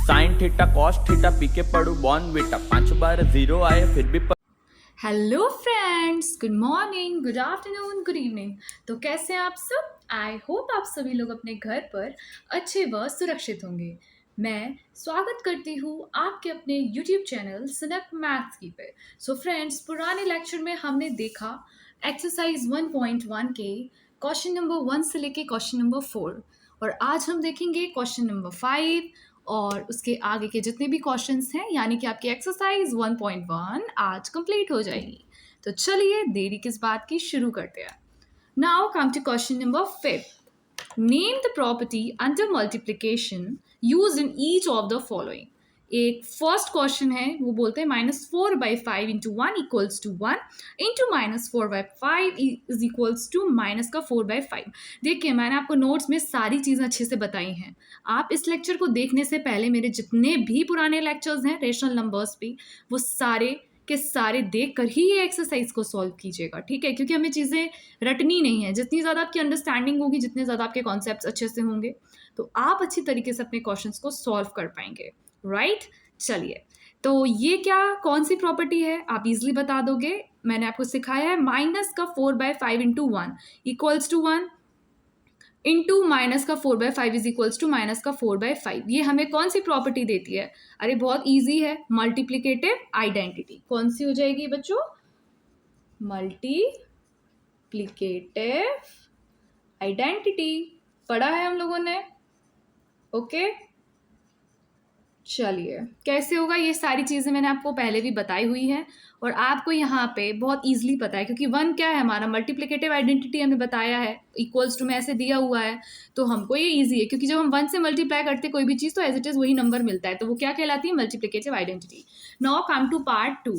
Sine theta cos theta P के पढ़ू born बेटा 5 बार 0 आए फिर भी hello friends, good morning, good afternoon, good evening. तो कैसे हैं आप सब? आई होप आप सभी लोग अपने घर पर अच्छे व सुरक्षित होंगे। मैं स्वागत करती हूँ आपके अपने यूट्यूब चैनल सनक मैथ्स की पे। सो फ्रेंड्स, पुराने लेक्चर में हमने देखा एक्सरसाइज 1.1 के क्वेश्चन नंबर 1 से लेके क्वेश्चन नंबर 4 और आज हम देखेंगे क्वेश्चन नंबर 5 और उसके आगे के जितने भी क्वेश्चंस हैं, यानी कि आपकी एक्सरसाइज 1.1 आज कंप्लीट हो जाएगी। तो चलिए देरी किस बात की, शुरू करते हैं। Now come to question number 5। Name the property under multiplication used in each of the following. एक फर्स्ट क्वेश्चन है, वो बोलते हैं -4/5 into 1 equals to 1 into -4/5 is equals to minus का 4/5। देखिए, मैंने आपको नोट्स में सारी चीज़ें अच्छे से बताई हैं। आप इस लेक्चर को देखने से पहले मेरे जितने भी पुराने लेक्चर्स हैं रेशनल नंबर्स पे, वो सारे के सारे देख कर ही ये एक्सरसाइज को सॉल्व कीजिएगा, ठीक है? क्योंकि हमें चीज़ें रटनी नहीं है। जितनी ज़्यादा आपकी अंडरस्टैंडिंग होगी, जितने ज़्यादा आपके कॉन्सेप्ट्स अच्छे से होंगे, तो आप अच्छी तरीके से अपने क्वेश्चंस को सॉल्व कर पाएंगे, राइट? चलिए, तो ये क्या कौन सी प्रॉपर्टी है आप इजीली बता दोगे। मैंने आपको सिखाया है माइनस का 4/5 into 1 equals to 1 into minus का 4/5 इज इक्वल्स टू माइनस का 4/5। ये हमें कौन सी प्रॉपर्टी देती है? अरे बहुत इजी है, मल्टीप्लिकेटिव आइडेंटिटी। कौन सी हो जाएगी बच्चों? Multiplicative identity. पढ़ा है हम लोगों ने, ओके? चलिए, कैसे होगा ये सारी चीज़ें मैंने आपको पहले भी बताई हुई हैं और आपको यहाँ पे बहुत इजीली पता है, क्योंकि 1 क्या है हमारा मल्टीप्लिकेटिव आइडेंटिटी, हमें बताया है इक्वल्स टू में ऐसे दिया हुआ है, तो हमको ये इजी है। क्योंकि जब हम 1 से मल्टीप्लाई करते कोई भी चीज़ तो एज इट इज़ वही नंबर मिलता है, तो वो क्या कहलाती है? Multiplicative identity. Now come to part 2।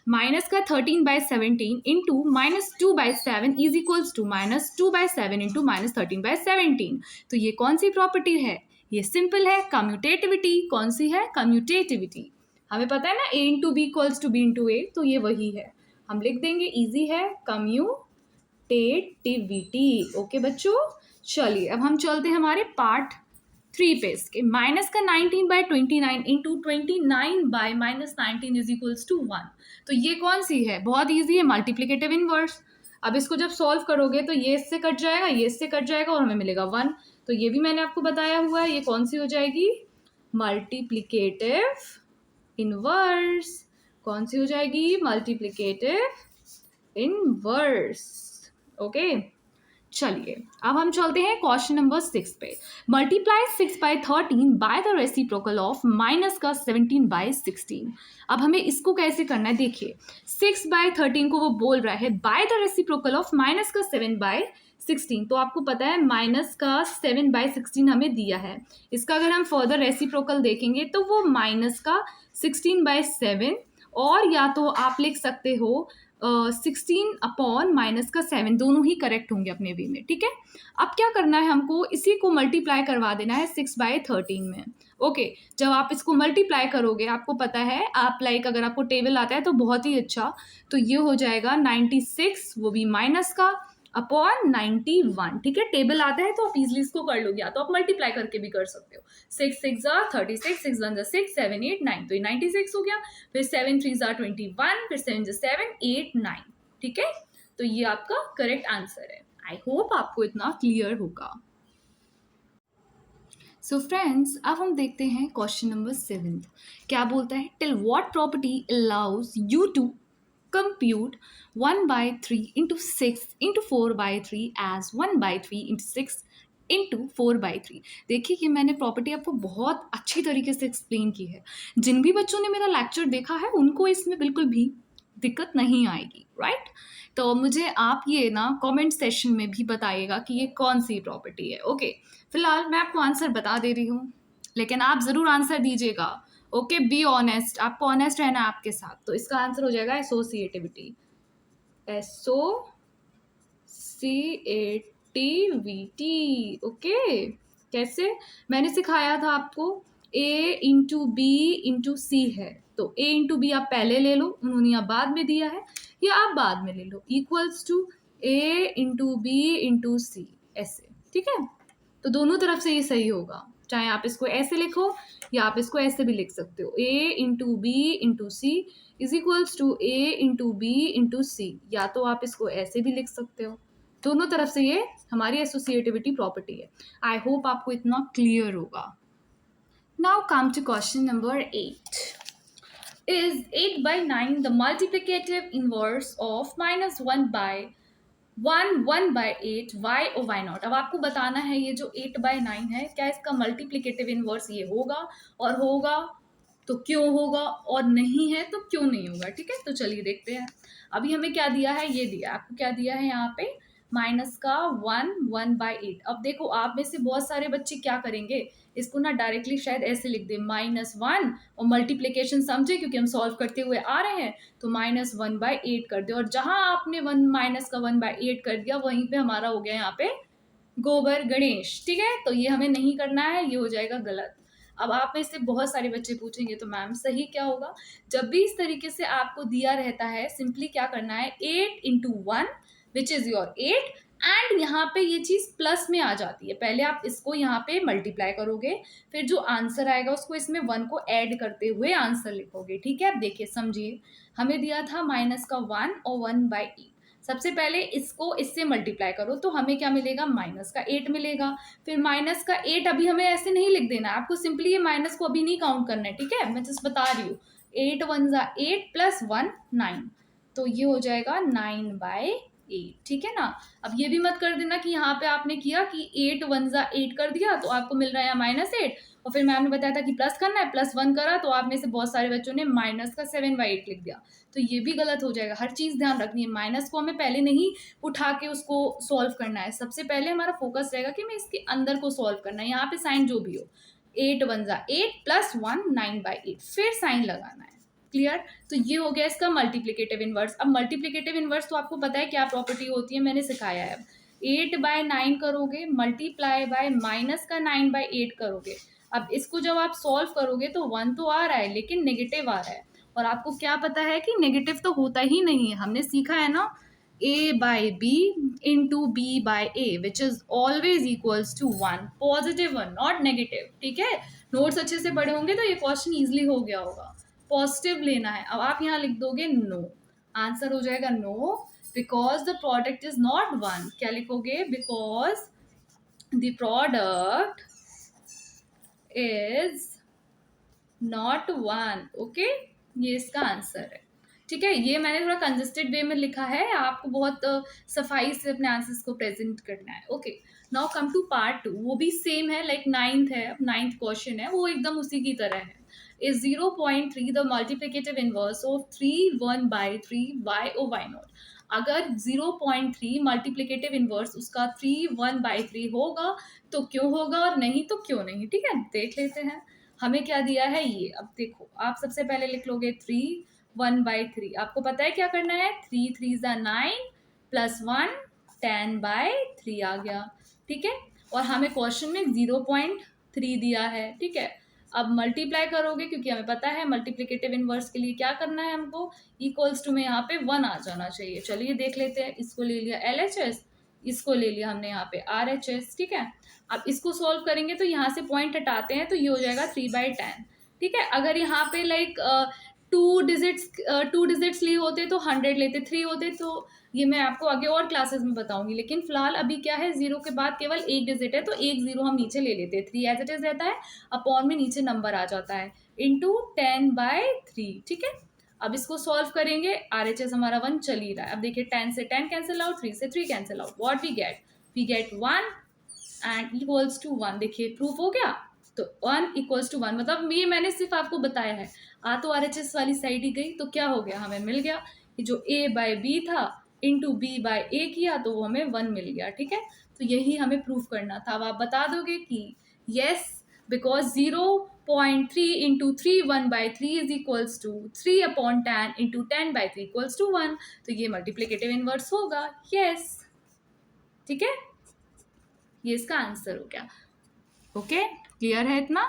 Minus का 13/17 into -2/7 is equals to -2/7 into -13/17। तो ये कौन सी प्रॉपर्टी है? ये सिंपल है, कम्यूटेटिविटी। कौन सी है? कम्यूटेटिविटी। हमें पता है ना, a into B equals to B into A, तो ये वही है। हम लिख देंगे, इजी है, कम्यूटेटिविटी। ओके बच्चों, चलिए अब हम चलते हैं हमारे पार्ट 3 पे। इसके माइनस का 19/29 इंटू 29/-19 इज इक्वल्स टू 1। तो ये कौन सी है? बहुत ईजी है, मल्टीप्लिकेटिव इनवर्स। अब इसको जब सॉल्व करोगे तो ये इससे कट जाएगा, ये इससे कट जाएगा और हमें मिलेगा 1। तो ये भी मैंने आपको बताया हुआ है, ये कौन सी हो जाएगी? Multiplicative inverse. कौन सी हो जाएगी? Multiplicative inverse. ओके, चलिए अब हम चलते हैं क्वेश्चन नंबर 6 पे। Multiply 6/13 by the reciprocal of minus का 17/16। अब हमें इसको कैसे करना है? देखिए, 6/13 को वो बोल रहा है by the reciprocal of minus का 7/16। तो आपको पता है माइनस का 7/16 हमें दिया है। इसका अगर हम फर्दर रेसिप्रोकल देखेंगे तो वो माइनस का 16/7, और या तो आप लिख सकते हो 16/-7, दोनों ही करेक्ट होंगे अपने वे में, ठीक है? अब क्या करना है हमको? इसी को मल्टीप्लाई करवा देना है 6/13 में। ओके, जब आप इसको मल्टीप्लाई करोगे, आपको पता है, आप अगर आपको टेबल आता है तो बहुत ही अच्छा, तो ये हो जाएगा 96, वो भी माइनस का अपॉन 91, ठीक है? टेबल आता है तो आप इजिली इसको कर लोगे, या तो आप मल्टीप्लाई करके भी कर सकते हो। 6 6 36, 6 1 6, 7 8 9, तो ये 96 हो गया। फिर 7 3 21, फिर 7 7 8 9, ठीक है? तो ये आपका करेक्ट आंसर है। आई होप आपको इतना क्लियर होगा। सो फ्रेंड्स, अब हम देखते हैं क्वेश्चन नंबर 7। क्या बोलता है? Tell what property allows you to compute 1/3 into 6 into 4/3 as 1/3 into 6 into 4/3। देखिए, ये मैंने प्रॉपर्टी आपको बहुत अच्छी तरीके से एक्सप्लेन की है। जिन भी बच्चों ने मेरा लेक्चर देखा है उनको इसमें बिल्कुल भी दिक्कत नहीं आएगी, राइट? तो मुझे आप ये ना कमेंट सेशन में भी बताइएगा कि ये कौन सी प्रॉपर्टी है। ओके, फिलहाल मैं आपको आंसर बता दे रही हूँ, लेकिन आप ज़रूर आंसर दीजिएगा। ओके, बी ऑनेस्ट, आपको ऑनेस्ट रहना है आपके साथ। तो इसका आंसर हो जाएगा एसोसिएटिविटी। Associativity, okay. कैसे? मैंने सिखाया था आपको, ए इंटू बी इंटू सी है, तो ए इंटू बी आप पहले ले लो, उन्होंने या बाद में दिया है, या आप बाद में ले लो, equals to A into B into C, ऐसे, ठीक है? तो दोनों तरफ से ये सही होगा। चाहे आप इसको ऐसे लिखो या आप इसको ऐसे भी लिख सकते हो, A into B into C is equals to A into B into C, या तो आप इसको ऐसे भी लिख सकते हो। दोनों तरफ से ये हमारी एसोसिएटिविटी प्रॉपर्टी है। आई होप आपको इतना क्लियर होगा। Now come to question number 8। Is 8 by 9 the multiplicative inverse of minus 1 by 1 by 8 y और y नॉट। अब आपको बताना है ये जो 8 by 9 है क्या इसका मल्टीप्लिकेटिव इनवर्स ये होगा, और होगा तो क्यों होगा, और नहीं है तो क्यों नहीं होगा। ठीक है, तो चलिए देखते हैं। अभी हमें क्या दिया है, ये दिया आपको क्या दिया है यहाँ पे माइनस का 1 अब देखो आप में से बहुत सारे बच्चे क्या करेंगे, इसको ना डायरेक्टली शायद ऐसे लिख दे -1 और मल्टीप्लीकेशन समझे क्योंकि हम सॉल्व करते हुए आ रहे हैं, तो -1/8 कर दे, और जहां आपने 1 कर दिया वहीं पे हमारा हो गया यहाँ पे गोबर गणेश। ठीक है, तो ये हमें नहीं करना है, ये हो जाएगा गलत। अब आप में से बहुत सारे बच्चे पूछेंगे तो मैम सही क्या होगा। जब भी इस तरीके से आपको दिया रहता है सिंपली क्या करना है, 8 into 1 which is your 8, and यहाँ पे ये चीज प्लस में आ जाती है। पहले आप इसको यहाँ पे मल्टीप्लाई करोगे, फिर जो आंसर आएगा उसको इसमें 1 को ऐड करते हुए आंसर लिखोगे। ठीक है, अब देखिए समझिए, हमें दिया था -1 और 1/8। सबसे पहले इसको इससे मल्टीप्लाई करो तो हमें क्या मिलेगा, -8 मिलेगा। फिर -8 अभी हमें ऐसे नहीं लिख देना है, आपको सिंपली ये माइनस को अभी नहीं काउंट करना है। ठीक है, मैं जस्ट बता रही हूँ, 8 1 8 प्लस 1 9, तो ये हो जाएगा 9/8। ठीक है ना। अब ये भी मत कर देना कि यहाँ पे आपने किया कि 8 1 8 कर दिया तो आपको मिल रहा है -8, और फिर मैम ने बताया था कि प्लस करना है, +1 करा तो आप में से बहुत सारे बच्चों ने माइनस का 7/8 लिख दिया, तो ये भी गलत हो जाएगा। हर चीज़ ध्यान रखनी है, माइनस को हमें पहले नहीं उठा के उसको सॉल्व करना है, सबसे पहले हमारा फोकस रहेगा कि मैं इसके अंदर को सॉल्व करना है। यहाँ पे साइन जो भी हो, 8 1 8 प्लस 1 9/8, फिर साइन लगाना है। क्लियर, तो ये हो गया इसका मल्टीप्लिकेटिव इनवर्स। अब मल्टीप्लिकेटिव इनवर्स तो आपको पता है क्या प्रॉपर्टी होती है, मैंने सिखाया है। 8/9 करोगे मल्टीप्लाई बाय माइनस का 9/8 करोगे। अब इसको जब आप सॉल्व करोगे तो 1 तो आ रहा है लेकिन नेगेटिव आ रहा है, और आपको क्या पता है कि नेगेटिव तो होता ही नहीं है, हमने सीखा है ना, a/b into b/a which is always equals to 1, positive 1 not negative. ठीक है, नोट्स अच्छे से पढ़े होंगे तो ये क्वेश्चन ईजिली हो गया होगा। पॉजिटिव लेना है। अब आप यहाँ लिख दोगे नो, आंसर हो जाएगा no, because the product is not 1। क्या लिखोगे, because the product is not 1। Okay, ये इसका आंसर है। ठीक है, ये मैंने थोड़ा कंजस्टेड वे में लिखा है, आपको बहुत सफाई से अपने आंसर्स को प्रेजेंट करना है। Okay, now come to part 2, वो भी सेम है, लाइक 9th है, 9th क्वेश्चन है, वो एकदम उसी की तरह है। Is 0.3 the multiplicative inverse of 3 1/3 y or y naught? अगर 0.3 मल्टीप्लिकेटिव इनवर्स उसका 3 1/3 होगा तो क्यों होगा, और नहीं तो क्यों नहीं। ठीक है, देख लेते हैं हमें क्या दिया है ये। अब देखो आप सबसे पहले लिख लोगे 3 1/3, आपको पता है क्या करना है, 3 3 9 प्लस 1 10/3 आ गया। ठीक है, और हमें क्वेश्चन में 0.3 दिया है। ठीक है, अब मल्टीप्लाई करोगे क्योंकि हमें पता है मल्टीप्लिकेटिव इनवर्स के लिए क्या करना है, हमको इक्वल्स टू में यहाँ पे 1 आ जाना चाहिए। चलिए देख लेते हैं, इसको ले लिया LHS, इसको ले लिया हमने यहाँ पे RHS। ठीक है, अब इसको सॉल्व करेंगे तो यहाँ से पॉइंट हटाते हैं तो ये हो जाएगा 3/10। ठीक है, अगर यहाँ पे लाइक 2 डिजिट्स लिए होते तो 100 लेते, 3 होते तो ये मैं आपको आगे और क्लासेस में बताऊंगी, लेकिन फिलहाल अभी क्या है, 0 के बाद केवल एक डिजिट है तो एक 0 हम नीचे ले लेते हैं, 3 एज इट इज रहता है, अपॉन में नीचे नंबर आ जाता है, इंटू 10/3। ठीक है, अब इसको सॉल्व करेंगे, RHS हमारा 1 चल ही रहा है। अब देखिए 10 से 10 कैंसिल आउट, 3 से 3 cancel out, what we get 1 and equals to 1। देखिए प्रूफ हो गया, तो 1 इक्वल्स टू 1, मतलब ये मैंने सिर्फ आपको बताया है, तो RHS वाली साइड ही गई तो क्या हो गया, हमें मिल गया कि जो A/B था इंटू B/A किया तो वो हमें 1 मिल गया। ठीक है, तो यही हमें प्रूफ करना था। अब आप बता दोगे कि yes, because 0.3 into 3 1/3 is equals to 3/10 into 10/3 equals to 1, तो ये मल्टीप्लिकेटिव इनवर्स होगा। यस, ठीक है, ये इसका आंसर हो गया। ओके, क्लियर है इतना।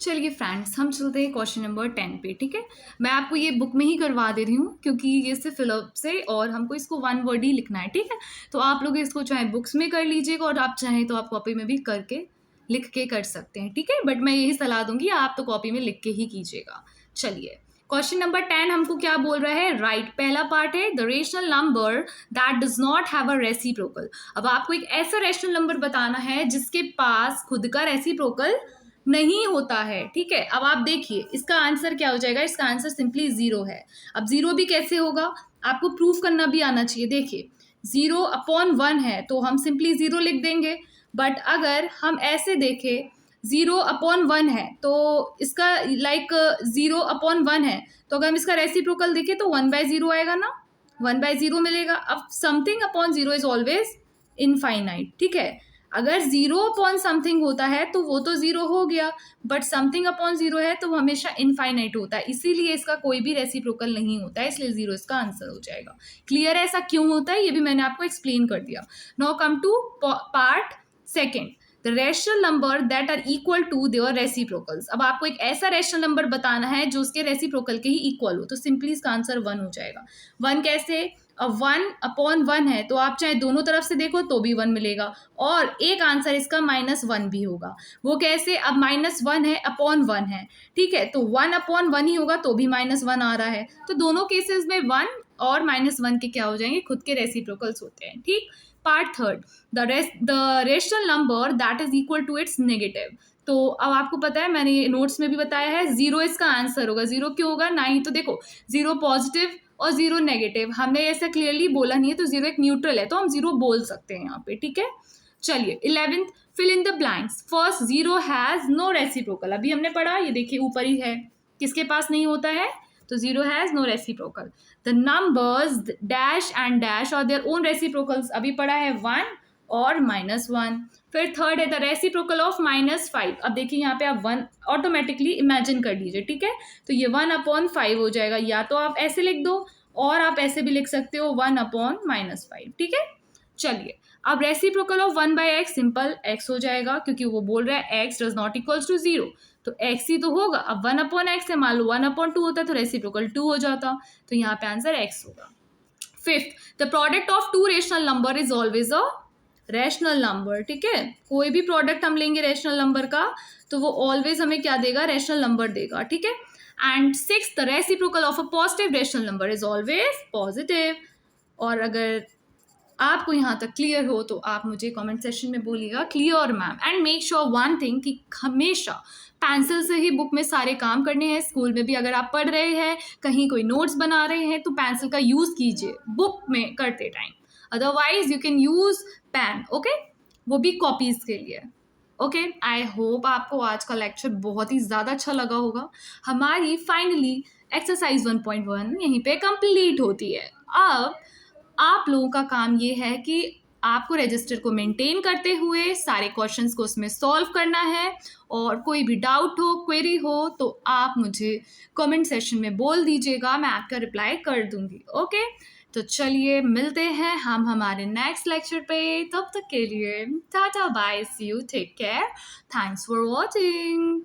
चलिए फ्रेंड्स, हम चलते हैं क्वेश्चन नंबर 10 पे। ठीक है, मैं आपको ये बुक में ही करवा दे रही हूँ क्योंकि ये सिर्फ फिलअप से और हमको इसको वन वर्ड ही लिखना है। ठीक है, तो आप लोग इसको चाहे बुक्स में कर लीजिएगा और आप चाहें तो आप कॉपी में भी करके लिख के कर सकते हैं। ठीक है, बट मैं यही सलाह दूंगी, आप तो कॉपी में लिख के ही कीजिएगा। चलिए, क्वेश्चन नंबर 10 हमको क्या बोल रहा है? राइट, पहला पार्ट है the rational number that does not have a reciprocal. अब आपको एक ऐसा रेशनल नंबर बताना है जिसके पास खुद का रेसिप्रोकल नहीं होता है। ठीक है, अब आप देखिए इसका आंसर क्या हो जाएगा। इसका आंसर सिंपली जीरो है। अब जीरो भी कैसे होगा, आपको प्रूफ करना भी आना चाहिए। देखिए, 0/1 है तो हम सिंपली जीरो लिख देंगे, बट अगर हम ऐसे देखें 0/1 है तो इसका लाइक 0/1 है तो अगर हम इसका रेसिप्रोकल देखें तो 1/0 आएगा ना, 1/0 मिलेगा। अब something upon zero is always infinite. ठीक है, अगर 0 अपॉन समथिंग होता है तो वो तो 0 हो गया, बट समथिंग अपॉन 0 है तो वो हमेशा इनफाइनाइट होता है, इसीलिए इसका कोई भी रेसिप्रोकल नहीं होता है, इसलिए 0 इसका आंसर हो जाएगा। क्लियर है ऐसा क्यों होता है, ये भी मैंने आपको एक्सप्लेन कर दिया। Now come to part second, the rational number that are equal to their reciprocals. अब आपको एक ऐसा रेशनल नंबर बताना है जो उसके रेसिप्रोकल के ही इक्वल हो, तो सिंपली इसका आंसर 1 हो जाएगा। 1 कैसे? अब 1/1 है तो आप चाहे दोनों तरफ से देखो तो भी 1 मिलेगा, और एक आंसर इसका -1 भी होगा। वो कैसे? अब -1 है अपॉन 1 है, ठीक है, तो 1/1 ही होगा तो भी -1 आ रहा है, तो दोनों केसेस में 1 और -1 के क्या हो जाएंगे? खुद के रेसिप्रोकल्स होते हैं। ठीक, part third, the rational number that is equal to its negative. तो अब आपको पता है, मैंने ये नोट्स में भी बताया है, 0 इसका आंसर होगा। 0 क्यों होगा? ना ही तो देखो 0 पॉजिटिव और 0 नेगेटिव, हमने ऐसा क्लियरली बोला नहीं है, तो 0 एक न्यूट्रल है तो हम 0 बोल सकते हैं यहाँ पे। ठीक है, चलिए 11th, fill in the blanks. First, 0 has no reciprocal, अभी हमने पढ़ा, ये देखिए ऊपर ही है, किसके पास नहीं होता है? तो 0 has no reciprocal. The numbers dash and dash और देयर ओन रेसिप्रोकल्स, अभी पढ़ा है 1 और -1। फिर थर्ड है द रेसिप्रोकल ऑफ -5। अब देखिए यहाँ पे आप 1 ऑटोमेटिकली इमेजिन कर लीजिए। ठीक है, तो ये 1/5 हो जाएगा, या तो आप ऐसे लिख दो और आप ऐसे भी लिख सकते हो 1/-5। ठीक है, चलिए अब reciprocal of 1/x, simple x हो जाएगा क्योंकि वो बोल रहा है x does not equals to 0, तो x ही तो होगा। अब 1/x है, मान लो 1/2 होता तो रेसिप्रोकल 2 हो जाता, तो यहाँ पे आंसर x होगा। Fifth, the product of two rational number is always a rational number. ठीक है, कोई भी प्रोडक्ट हम लेंगे रैशनल नंबर का तो वो ऑलवेज हमें क्या देगा? रैशनल नंबर देगा। ठीक है, and sixth, the reciprocal of a positive rational number is always positive. और अगर आपको यहाँ तक क्लियर हो तो आप मुझे कमेंट सेक्शन में बोलिएगा clear ma'am, and make sure one thing कि हमेशा पेंसिल से ही बुक में सारे काम करने हैं। स्कूल में भी अगर आप पढ़ रहे हैं, कहीं कोई नोट्स बना रहे हैं, तो पेंसिल का यूज़ कीजिए बुक में करते time, otherwise you can use pen, okay, वो भी कॉपीज के लिए। ओके, आई होप आपको आज का लेक्चर बहुत ही ज़्यादा अच्छा लगा होगा। हमारी फाइनली एक्सरसाइज 1.1 यहीं पे कंप्लीट होती है। अब आप लोगों का काम ये है कि आपको रजिस्टर को मेंटेन करते हुए सारे क्वेश्चंस को उसमें सॉल्व करना है, और कोई भी डाउट हो, क्वेरी हो तो आप मुझे कमेंट सेक्शन में बोल दीजिएगा, मैं आपका रिप्लाई कर दूंगी। ओके, तो चलिए मिलते हैं हम हमारे नेक्स्ट लेक्चर पे, तब तक के लिए tata bye, see you, take care, thanks for watching.